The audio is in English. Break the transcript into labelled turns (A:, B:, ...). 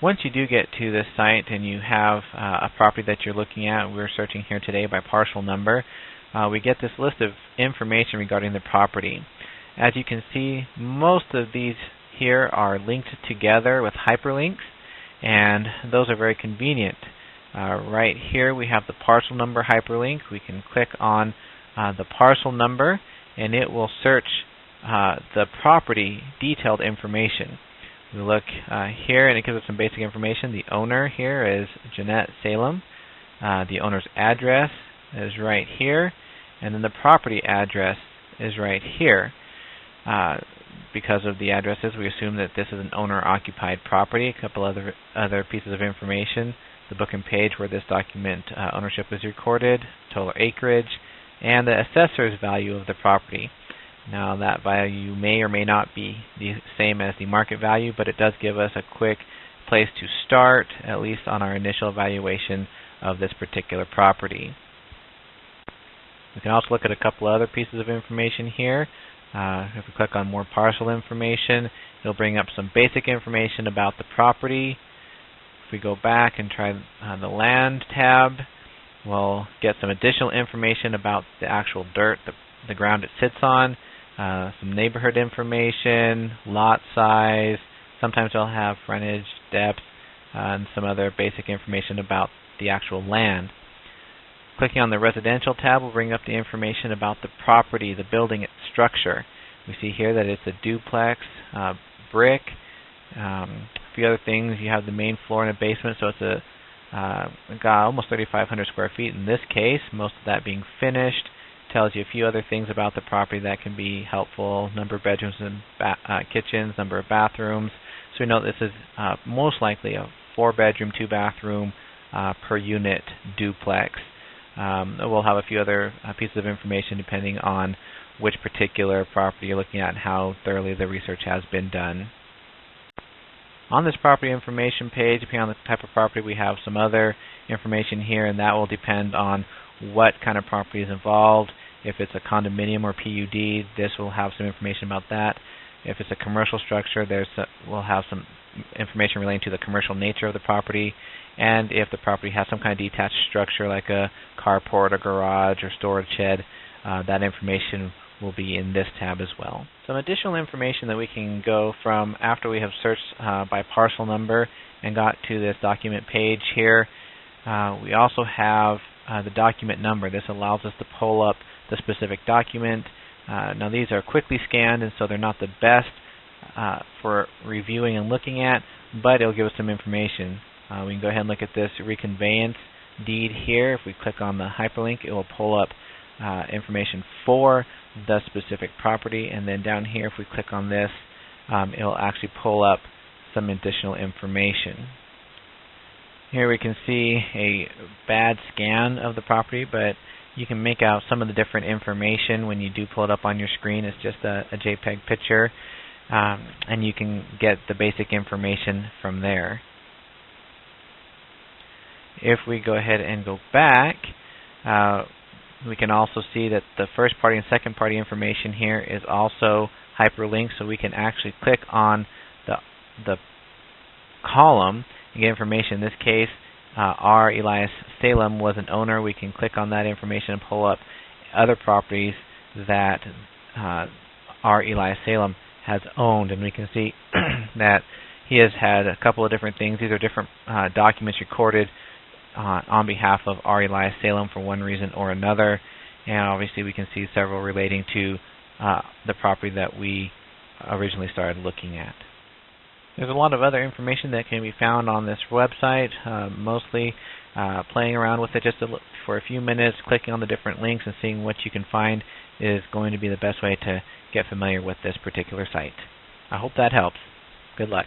A: Once you do get to this site and you have a property that you're looking at, we're searching here today by parcel number, we get this list of information regarding the property. As you can see, most of these here are linked together with hyperlinks, and those are very convenient. Right here we have the parcel number hyperlink. We can click on the parcel number and it will search the property detailed information. We look here and it gives us some basic information. The owner here is Jeanette Salem. The owner's address is right here, and then the property address is right here. Because of the addresses, we assume that this is an owner-occupied property. A couple other pieces of information: the book and page where this document ownership is recorded, total acreage, and the assessor's value of the property. Now, that value may or may not be the same as the market value, but it does give us a quick place to start, at least on our initial evaluation of this particular property. We can also look at a couple other pieces of information here. If we click on more parcel information, it'll bring up some basic information about the property. If we go back and try the land tab, we'll get some additional information about the actual dirt, the ground it sits on, some neighborhood information, lot size. Sometimes they'll have frontage, depth, and some other basic information about the actual land. Clicking on the residential tab will bring up the information about the property, the building, its structure. We see here that it's a duplex, brick, a few other things. You have the main floor and a basement, so it's got almost 3,500 square feet in this case, most of that being finished. Tells you a few other things about the property that can be helpful: number of bedrooms and kitchens, number of bathrooms. So we know this is most likely a 4-bedroom, 2-bathroom per unit duplex. We'll have a few other pieces of information depending on which particular property you're looking at and how thoroughly the research has been done. On this property information page, depending on the type of property, we have some other information here, and that will depend on what kind of property is involved. If it's a condominium or PUD, this will have some information about that. If it's a commercial structure, we'll have some information relating to the commercial nature of the property. And if the property has some kind of detached structure like a carport, a garage, or storage shed, that information will be in this tab as well. Some additional information that we can go from after we have searched by parcel number and got to this document page here. We also have the document number. This allows us to pull up the specific document. Now, these are quickly scanned, and so they're not the best for reviewing and looking at, but it'll give us some information. We can go ahead and look at this reconveyance deed here. If we click on the hyperlink, it will pull up information for the specific property, and then down here, if we click on this, it'll actually pull up some additional information. Here we can see a bad scan of the property, but you can make out some of the different information when you do pull it up on your screen. It's just a JPEG picture, and you can get the basic information from there. If we go ahead and go back, we can also see that the first party and second party information here is also hyperlinked, so we can actually click on the column and get information. In this case, R. Elias Salem was an owner. We can click on that information and pull up other properties that R. Elias Salem has owned, and we can see that he has had a couple of different things. These are different documents recorded on behalf of R. Elias Salem for one reason or another, and obviously we can see several relating to the property that we originally started looking at. There's a lot of other information that can be found on this website, mostly playing around with it just for a few minutes, clicking on the different links and seeing what you can find is going to be the best way to get familiar with this particular site. I hope that helps. Good luck.